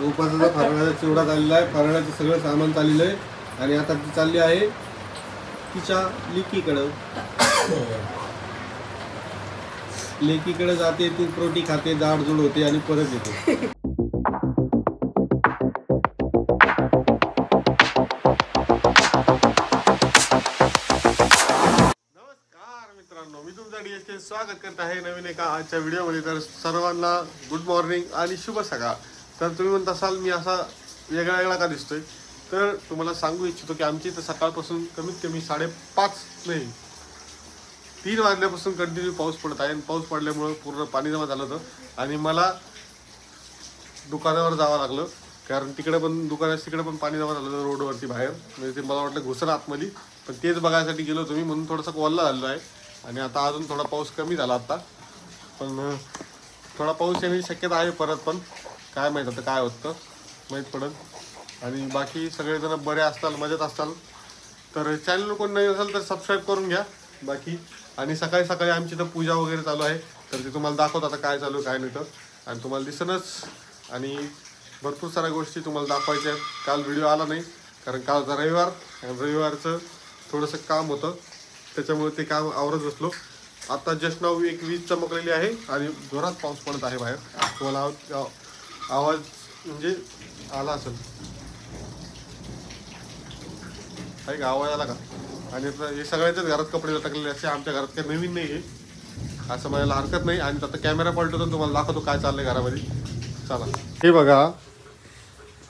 उपासाचा फराळाचा चिवडा चाललेला आहे, फराळाचं सगळं सामान चाललेलं आहे आणि आता ती चालली आहे तिच्या लेकीकडे जाते, ती प्रोटी खाते, जाडजूड होते आणि परत येते. नमस्कार मित्रांनो, मी तुमचा DSK स्वागत करत आहे नवीन एका आजच्या व्हिडिओमध्ये. तर सर्वांना गुड मॉर्निंग आणि शुभ सकाळ. तर तुम्ही म्हणत असाल मी असा वेगळा वेगळा का दिसतोय, तर तुम्हाला सांगू इच्छितो की आमची इथं सकाळपासून कमीत कमी 5:30 नाही 3 वाजल्यापासून कंटिन्यू पाऊस पडत आहे आणि पाऊस पडल्यामुळं पूर्ण पाणी जमा झालं होतं आणि मला दुकानावर जावं लागलं, कारण तिकडे पण तिकडे पण पाणी जमा झालं होतं रोडवरती बाहेर. म्हणजे ते मला वाटलं घुसलं आतमध्ये, पण तेच बघायसाठी गेलो तुम्ही, म्हणून थोडंसं ओल्ला झालेलो आहे. आणि आता अजून थोडा पाऊस कमी झाला आता, पण थोडा पाऊस येण्याची शक्यता आहे परत, पण काय माहीत आता काय होतं माहीत पडत. आणि बाकी सगळेजण बरे असताल, मजेत असताल, तर चॅनल कोण नाही असेल तर सबस्क्राईब करून घ्या. बाकी आणि सकाळी सकाळी आमची तर पूजा वगैरे चालू आहे, तर ते तुम्हाला दाखवत आता काय चालू काय नाही तर. आणि तुम्हाला दिसणच, आणि भरपूर साऱ्या गोष्टी तुम्हाला दाखवायच्या आहेत. काल व्हिडिओ आला नाही कारण कालचा रविवार आणि रविवारचं थोडंसं काम होतं, त्याच्यामुळे ते काम आवरत बसलो. आता जस्ट नाव 1:20 चमकलेली आहे आणि जोरात पाऊस पडत आहे बाहेर. तुम्हाला आवाज म्हणजे आला असेल, आहे का आवाज आला का? आणि हे सगळ्यांच्याच घरात कपडे लटकलेले असे, आमच्या घरात काही नवीन नाही आहे असं म्हणायला हरकत नाही. आणि आता कॅमेरा पलटवतो तुम्हाला दाखवतो काय चाललंय घरामध्ये. चला, हे बघा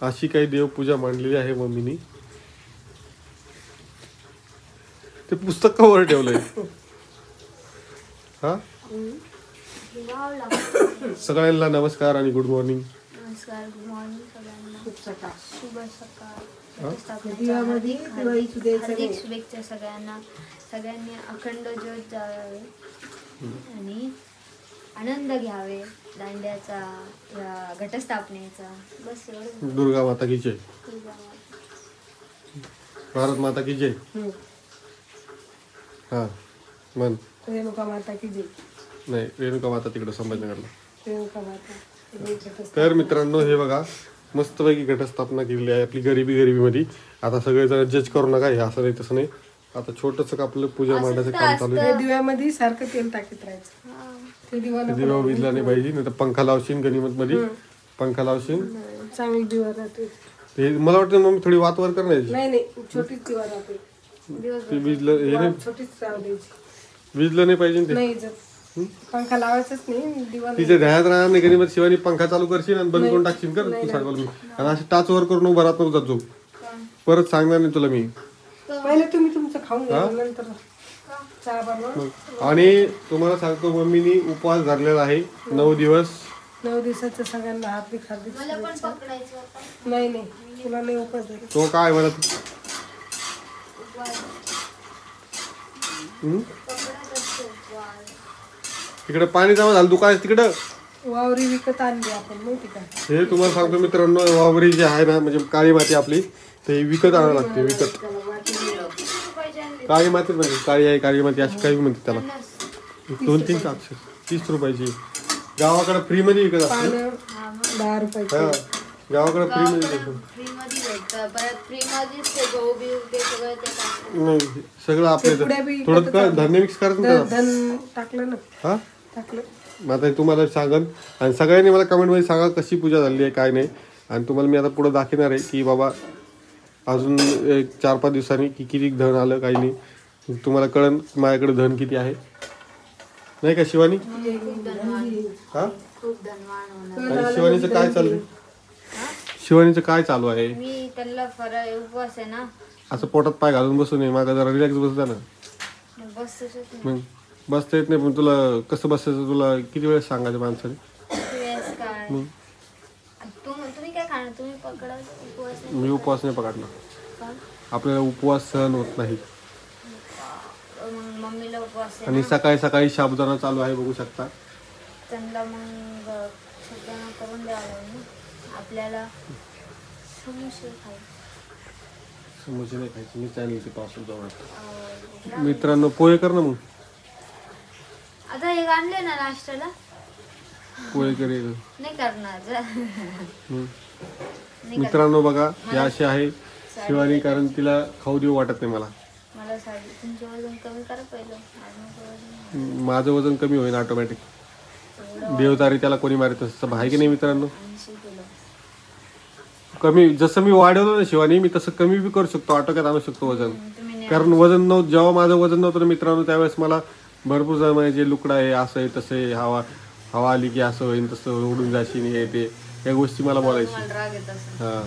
अशी काही देवपूजा मांडलेली आहे मम्मीनी. ते पुस्तक कवर ठेवलंय. हा, सगळ्यांना नमस्कार आणि गुड मॉर्निंग. नमस्कार, गुड मॉर्निंग सगळ्यांना, शुभ सकाळ. हार्दिक शुभेच्छा सगळ्यांना. सगळ्यांनी अखंड ज्योत जाळावे आणि आनंद घ्यावे दांड्याचा, घटस्थापनेचा. बस एवढं. दुर्गा माता की जय, भारत माता की जय. हा मन रेणुका माता की जय. नाही, रेणुका माता तिकडे संभाजीनगरला. रेणुका माता. तर मित्रांनो, हे बघा मस्तपैकी घटस्थापना केलेली आहे आपली गरिबीमध्ये. आता सगळेजण जज करू नका, हे असं नाही तसं नाही. आता छोटंसं आपलं पूजा मांडायचं काम चालू आहे. दिव्यामध्ये सारखं तेल टाकीत राहायचं. ते दिवा विजला नाही पाहिजे, नाही तर पंखा लावशील गणिमत मध्ये, पंखा लावशील चांगली दिवा राहते. ते मला वाटतं मग थोडी वातवर करण्याची. नाही नाही, छोटीच दिवा राहते. ते विजलं हे नाही, छोटीच राहू द्यायची. विजलं नाही पाहिजे ते. नाही, पंखा लावायचाच नाही, दिवा तिच्या ध्यानात राहणार नाही. गणिमत शिवानी पंखा चालू करशील आणि बंद करून टाकशील कर तू सांगाल मी. आणि अशी टाचवर करून उभा राहत नको जातो, परत सांगणार नाही तुला मी. पहिले तुम्ही तुमचं खाऊन घ्या, नंतर चहा बनवा. आणि तुम्हाला सांगतो, मम्मीनी उपवास धरलेला आहे 9 दिवस. 9 दिवसाचं सगळ्यांना हार्दिक शुभेच्छा. नाही नाही, तुला नाही उपवास धरायचा. तो काय म्हणत तिकडे पाणी जमा झालं दुकान तिकडं. वावरी विकत आणली आपण, माहिती का? हे तुम्हाला सांगतो मित्रांनो, वावरी जे आहे ना, म्हणजे काळी माती आपली, ते विकत आणावं लागते. विकत काळी माती म्हणजे काळी आहे, काळी माती अशी काही म्हणते त्याला. 2-3 अक्षर 30 रुपयाची. गावाकडे फ्री मध्ये विकत असते. 10 रुपयाची. हा, गावाकडे फ्री मध्ये भेटतो. नाही, सगळं आपल्या थोडं धान्य मिक्स करायचं. धन टाकलं ना. हा, टाकलं. मग आता तुम्हाला सांगन, आणि सगळ्यांनी मला कमेंटमध्ये सांगा कशी पूजा झाली आहे काय नाही. आणि तुम्हाला मी आता पुढे दाखवणार आहे की बाबा अजून 4-5 दिवसांनी किती धन आलं काही नाही. तुम्हाला कळन माझ्याकडे धन किती आहे, नाही का शिवानी? हा, आणि शिवानीचं काय चाललंय? शिवानीचं काय चालू आहे? मी त्याला फराळ उपवास आहे ना, असं पोटात पाय घालून बसू नये, माझा जरा रिलॅक्स बसता ना. मग बसता येत नाही, पण तुला कसं बसायचं तुला किती वेळेस सांगायचं माणसाने? तुम्ही काय खाणार? तुम्ही पकडा उपवास. मी उपवास नाही पकडला, आपल्याला उपवास सहन होत नाही. मम्मीला उपवास आहे आणि सकाळी सकाळी साबुदाणा चालू आहे, बघू शकता. त्यांना मग साबुदाणा करून द्यावा लागेल ना आपल्याला. समोसे नाही खायचे, मी चॅनलची पासून जाऊ. मित्रांनो पोहे कर ना मग. आता हे आणले ना नाश्त्याला, पोहे करेल. नाही करणार. मित्रांनो बघा हे अशी आहे शिवानी, कारण तिला खाऊ देऊ वाटत नाही मला. मला साडी तुमचं वजन कमी करा पहिलं. माझं वजन कमी होईल ऑटोमॅटिक. देवतारी त्याला कोणी मारित असतं आहे की नाही मित्रांनो. 80 किलो. कमी जसं मी वाढवलं ना शिवानी, मी तसं कमी बी करू शकतो, आटोक्यात आणू शकतो वजन. तुम्ही कारण वजन नव्हतं, जेव्हा माझं वजन नव्हतं ना मित्रांनो, त्यावेळेस मला भरपूर जण म्हणजे लुकडा आहे, असं आहे तसं आहे, हवा आली की असं होईल तसं उडून जाशील हे ते, या गोष्टी मला बोलायची. मला राग येत असेल. हा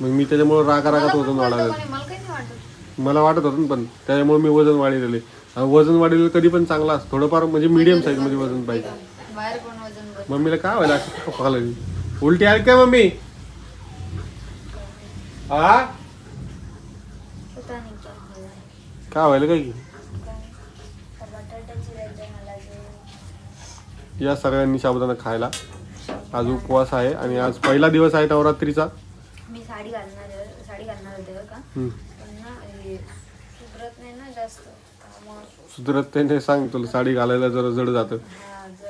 मग मी त्याच्यामुळे रागात वजन वाढवलं. मला काही नाही वाटत. मला वाटत होतं ना, पण त्याच्यामुळे मी वजन वाढवलेले. वजन वाढलेलं कधी पण चांगलं असतं, थोडंफार म्हणजे मीडियम साईज मध्ये वजन पाहिजे. बाहेर कोण वजन बघ. मम्मीला काय व्हायला असं खायला उलटी आली काय मम्मी? हा पता नाही काय व्हायला काय की बटाट्याची राहते मला जे. या सगळ्यांनी साबुदाणा खायला. आज उपवास आहे आणि आज पहिला दिवस आहे नवरात्रीचा. मी साडी घालणार होते बरं का, पण ना हे सुधरत नाही ना जास्त, त्यामुळे सुधरत त्याने सांग तुला, साडी घालायला जरा जड जातं,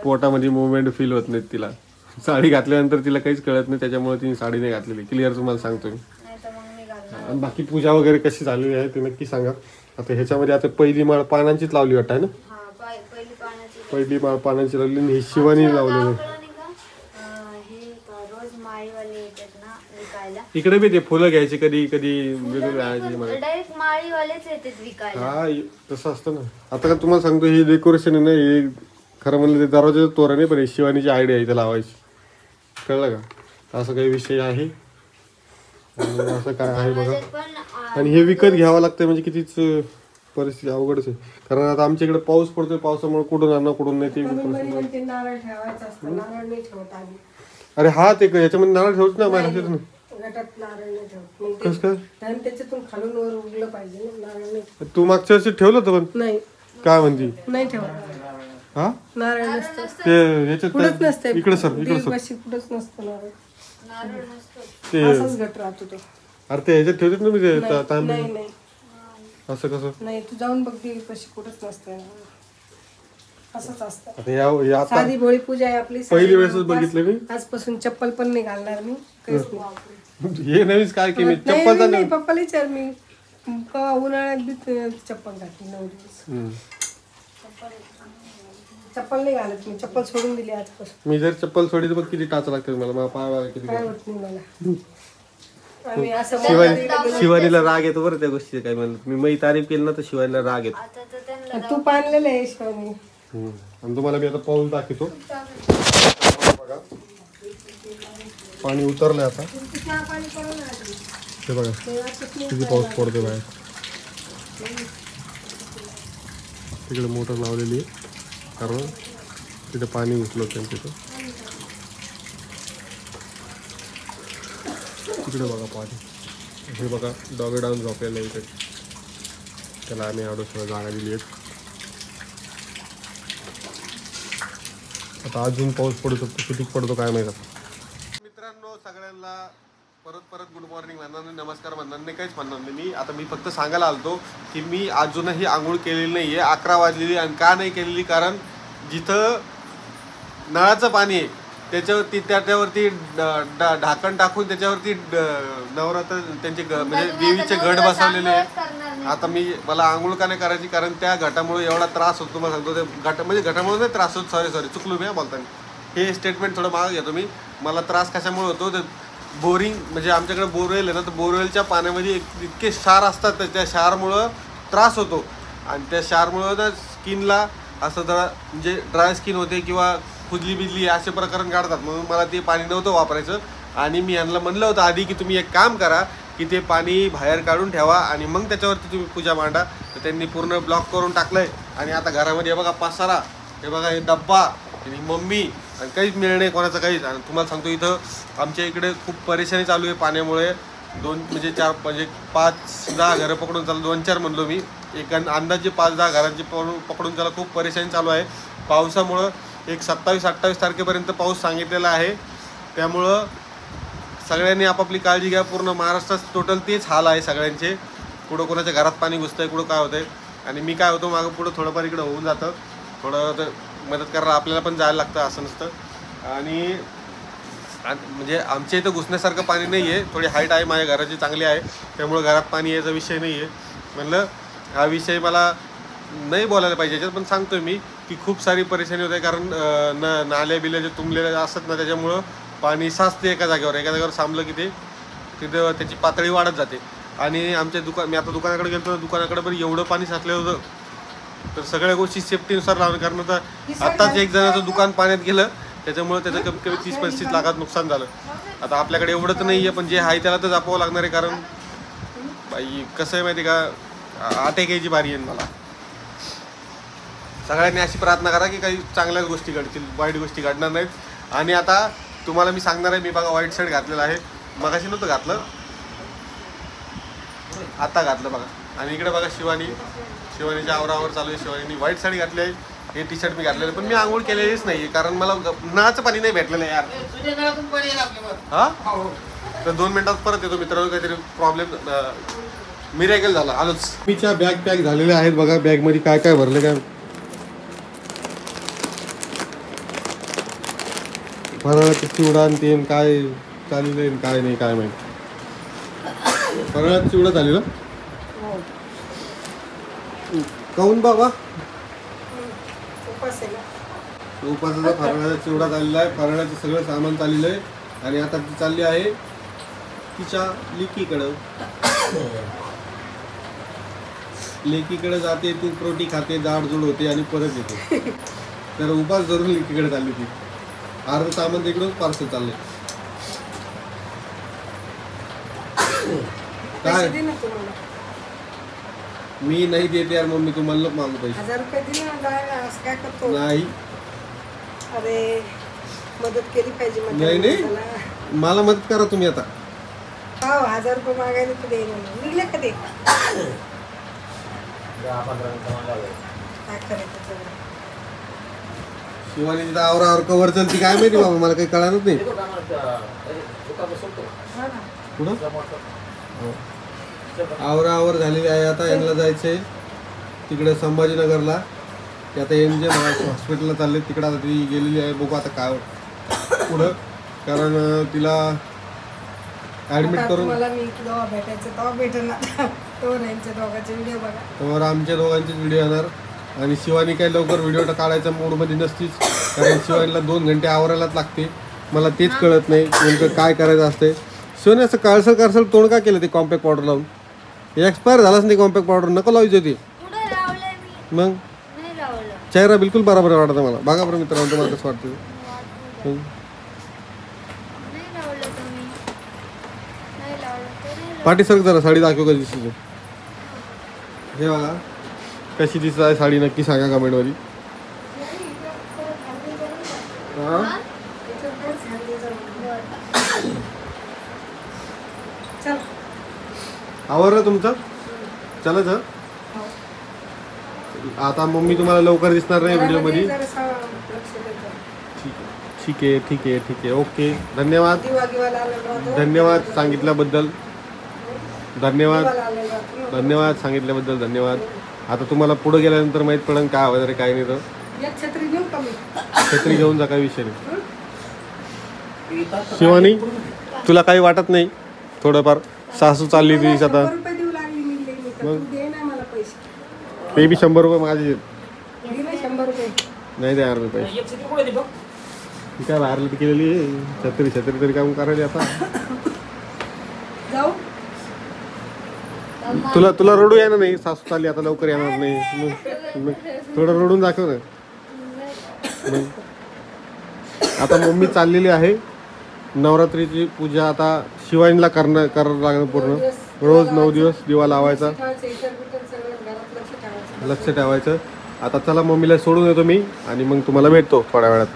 पोटामध्ये मुवमेंट फील होत नाहीत तिला. साडी घातल्यानंतर तिला काहीच कळत नाही, त्याच्यामुळे तिने साडी नाही घातलेली. क्लिअर तुम्हाला सांगतो मी. नाही तर मग मी घालणार. आणि बाकी पूजा वगैरे कशी झालेली आहे ते नक्की सांगा. आता ह्याच्यामध्ये आता पहिली माळ पानांचीच लावली वाटत आहे ना. हा पहिली पाण्याची पहिली माळ पानांची लावली आणि ही शिवानी लावलेली. गावाकडं नाही का हे रोज माळीवाले येतात ना विकायला. इकडे बी ते फुलं घ्यायची कधी कधी वेगवेगळे आहे. डायरेक्ट माळीवालेच येतात विकायला. हा तसं असतं ना. आता का तुम्हाला सांगतो हे डेकोरेशन आहे ना, हे खरं म्हणलं ते दरवाजाचं तोरण आहे, पण हे शिवानीची आयडिया आहे इथं लावायची. कळलं का? असं काही विषय आहे आणि असं काय आहे बघा. पण आणि हे विकत घ्यावं लागतं म्हणजे कितीच परिस्थिती अवघडच आहे. कारण आता आमच्या इकडे पाऊस पडतोय, पावसामुळे कुठून आणणं कुठून नाही ते म्हणते नारळ ठेवायचं असतं, नारळ नाही ठेवत आम्ही. अरे हा ते याच्यामध्ये नारळ ठेवत ना माझ्या लक्षात ना. गटात नारळ नाही ठेवत. मग कसं काय? आणि त्याच्यातून खालून वर उगलं पाहिजे ना, नारळ नाही. तू मागच्या वर्षी ठेवलं होतं पण नाही काय म्हणती? नाही ठेवत हा नारळ नसतं. ते कुठंच याच्यात नसते. इकडे सर इकडे सर देवपाशी कुठंच नसतं नारळ. नारळ नसतो. ते असाच गट राहतो तो. अरे ते ह्याच्यात ठेवतात ना मी ते तांबे. नाही नाही असं कसं? नाही, तू जाऊन बघ देवीपाशी कुठंच नसतं नारळ. असंच असतं. आता या आता साधी भोळी पूजा आहे आपली. पहिली वेळेसच बघितलं मी. आजपासून चप्पल पण नाही घालणार मी, काहीच नाही. हे नवीन काय की मी नाही, चप्पल नाही, नाही, पप्पाला विचार. मी कवा उन्हाळ्यात बी चप्पल घातली 9 दिवस. चप्पल नाही घालत मी, चप्पल सोडून दिली आजपासून. मी जर चप्पल सोडली तर बघ किती टाच लागते मला पायाला किती. काय होत नाही मला. आणि असं शिवानीला राग येतो बरं त्या गोष्टी. काय म्हणलं मी तारीफ केली ना तर शिवानीला राग येतो. आता तर त्यांना तू पाणलेलं आहे शिवानी. आणि तुम्हाला मी आता पाऊल दाखवतो. बघा पाणी उतरलंय आता. हे बघा किती पाऊस पडतो बाहेर. तिकडे मोटर लावलेली आहे कारण तिथे पाणी उचलत तिथं. तिकडे बघा पाणी. हे बघा डॉगे डाऊन झोपलेलं आहे इकडे. त्याला आम्ही सगळं जागा दिली आहे. आता अजून पाऊस पडू शकतो, किती पडतो काय माहिती. मित्रांनो सगळ्यांना परत गुड मॉर्निंग म्हणणार नाही, नमस्कार म्हणणार नाही, काहीच म्हणणार नाही. मी फक्त सांगायला आलतो की मी अजूनही आंघोळ केलेली नाही आहे. 11 वाजलेली. आणि का नाही केलेली, कारण जिथं नळाचं पाणी आहे त्याच्यावरती ढाकण टाकून त्याच्यावरती नवरात्र त्यांचे म्हणजे देवीचे घट बसवलेले आहे. आता मला आंघोळ का नाही करायची, कारण त्या घटामुळे एवढा त्रास होतो. तुम्हाला सांगतो ते घटामुळे नाही त्रास होत. सॉरी चुकलो मी बोलताना. हे स्टेटमेंट थोडं मागं घेतो मी. मला त्रास कशामुळे होतो, तर बोरिंग म्हणजे आमच्याकडे बोरवेल आहे ना, तर बोरवेलच्या पाण्यामध्ये इतके क्षार असतात, तर त्या क्षारमुळं त्रास होतो. आणि त्या क्षारमुळं ना स्किनला असं जरा म्हणजे ड्राय स्किन होते किंवा खुजली बिजली असे प्रकरण काढतात. म्हणून मला ते पाणी नव्हतं वापरायचं. आणि मी यांना म्हणलं होतं आधी की तुम्ही एक काम करा की ते पाणी बाहेर काढून ठेवा आणि मग त्याच्यावरती तुम्ही पूजा मांडा. तर त्यांनी पूर्ण ब्लॉक करून टाकलंय. आणि आता घरामध्ये बघा पसारा, हे बघा हे डब्बा आणि मम्मी, आणि काहीच मिळणार नाही कोणाचं काहीच. आणि तुम्हाला सांगतो इथं आमच्या इकडे खूप परेशानी चालू आहे पाण्यामुळे. 5-10 घरं पकडून चालू, 2-4 म्हणलो मी, एक अंदाजे 5-10 घरांची पकडून त्याला खूप परेशानी चालू आहे पावसामुळं. एक 27-28 तारखेपर्यंत पाऊस सांगितलेला आहे. त्यामुळं सगळ्यांनी आपापली काळजी घ्या. पूर्ण महाराष्ट्रात टोटल तेच हाल आहे सगळ्यांचे. कुठं कोणाच्या घरात पाणी घुसतंय, कुठं काय होतंय. आणि मी काय होतो मागं पुढं थोडंफार इकडं होऊन जातं, थोडं मदत करायला आपल्याला पण जायला लागतं, असं नसतं. आणि म्हणजे आमच्या इथं घुसण्यासारखं पाणी नाही आहे, थोडी हाईट आहे माझ्या घराची चांगली आहे, त्यामुळे घरात पाणी यायचा विषय नाही आहे. म्हणलं हा विषय मला नाही बोलायला पाहिजे याच्यात, पण सांगतोय मी की खूप सारी परेशानी होते. कारण नाल्या बिल्या जे तुंबलेले असतात ना, त्याच्यामुळं पाणी साचते एका जागेवर थांबलं की तिथं त्याची पातळी वाढत जाते. आणि आमच्या मी आता दुकानाकडे गेलो, दुकानाकडे पण एवढं पाणी साचलं होतं. तर सगळ्या गोष्टी सेफ्टीनुसार लावणं, कारण आता आत्ताच एक जणाचं दुकान पाण्यात गेलं, त्याच्यामुळे त्याचं कमीत कमी 30-35 लाखात नुकसान झालं. आता आपल्याकडे एवढं तर नाही आहे, पण जे आहे त्याला तर जपावं लागणार आहे. कारण बाई कसं आहे माहिती का, आटेकायची बारी आहे मला. सगळ्यांनी अशी प्रार्थना करा की काही चांगल्याच गोष्टी घडतील, वाईट गोष्टी घडणार नाहीत. आणि आता तुम्हाला मी सांगणार आहे, मी बघा व्हाईट शर्ट घातलेलं आहे, मगाशी नव्हतं घातलं, आता घातलं बघा. आणि इकडे बघा शिवानीच्या आवरावर चालू आहे. शिवानीने व्हाईट साडी घातली आहे, हे टी शर्ट मी घातलेलं, पण मी आंघोळ केलेलीच नाही कारण मला नळाचं पाणी नाही भेटलेलं यार. हा, तर 2 मिनिटात परत येतो मित्रांनो, काहीतरी प्रॉब्लेम मिरॅकल झाला, आलोच. मीच्या बॅग पॅक झालेल्या आहेत बघा. बॅगमध्ये काय काय भरले काय, फराळाची चिवडा आणि ते काय चाललेलं आहे काय नाही काय माहिती. फराळाची चिवडा चालेल काऊन बाबा, उपासाचा फराळाचा चिवडा चाललेला आहे, फराळाचं सगळं सामान चाललेलं आहे. आणि आता ती चालली आहे तिच्या लेकीकडे जाते, तू रोटी खाते, जाडजूड होते आणि परत येते. तर उपास धरून लेकीकडे चालली ती. अर्ध सामान तिकडून पार्सल चाललंय. काय मी नाही देते यार मम्मी, तू म्हणलं मागू पैसे. 1000 रुपये दिले ना, असं काय करतो? नाही, अरे मदत केली पाहिजे. नाही मला मदत करा तुम्ही आता. हो, 1000 रुपये मागायला तर दे निघले का ते? काय करायचं? शिवानी तिथं आवरावर कवर चलती काय माहिती बाबा, मला काही कळालंच नाही. कुठं आवरावर झालेली आहे. आता यांना जायचंय तिकडे संभाजीनगरला, ते आता MJ हॉस्पिटलला चालले तिकडे. आता ती गेलेली आहे, बघू आता काय पुढं, कारण तिला ऍडमिट करून मला मी तेव्हा भेटायचं तेव्हा भेटणार. दोघांचे व्हिडिओ बघा, तर आमच्या दोघांचेच व्हिडिओ येणार. आणि शिवानी काही लवकर व्हिडिओ काढायचा मूडमध्ये नसतीच, कारण शिवानीला 2 घंटे आवरायलाच लागते. मला तेच कळत नाही नेमकं काय करायचं असते. शिवानी असं काळसर तोंड का केलं ते कॉम्पॅक्ट पावडर लावून? एक्सपायर झालाच नाही कॉम्पॅक्ट पावडर, नको लावायची होती. मग चेहरा बिलकुल बरोबर वाटतं मला. बघा बरं मित्रांनो, तुम्हाला कसं वाटतं? पाठी सर जरा साडी दाखव कशी दिसते. हे बघा कशी दिसत आहे साडी, नक्की सांगा कमेंटमध्ये. आवडलं तुमचं? चला सर, आता मम्मी तुम्हाला लवकर दिसणार नाही व्हिडिओ मध्ये. ठीक आहे ओके. धन्यवाद सांगितल्याबद्दल. धन्यवाद सांगितल्याबद्दल धन्यवाद. आता तुम्हाला पुढे गेल्यानंतर माहित पडेल काय हवं रे काय नाही. तर छत्री घेऊन जा, काही विषय नाही. शिवानी तुला काही वाटत नाही थोडंफार? सासू चालली ती आता, मग ते बी 100 रुपये माझे नाही द्या यार पैसे. काय बाहेर केलेली छत्री तरी काम करायला. आता तुला रडू येणार नाही? सासू चालली आता, लवकर येणार नाही, मग थोडं रडून दाखव ना. आता मम्मी चाललेली आहे. नवरात्रीची पूजा आता शिवानीला करावं लागणार पूर्ण. रोज 9 दिवस दिवा लावायचा, लक्ष ठेवायचं. आता चला मम्मीला सोडून येतो मी आणि मग तुम्हाला भेटतो थोड्या वेळात.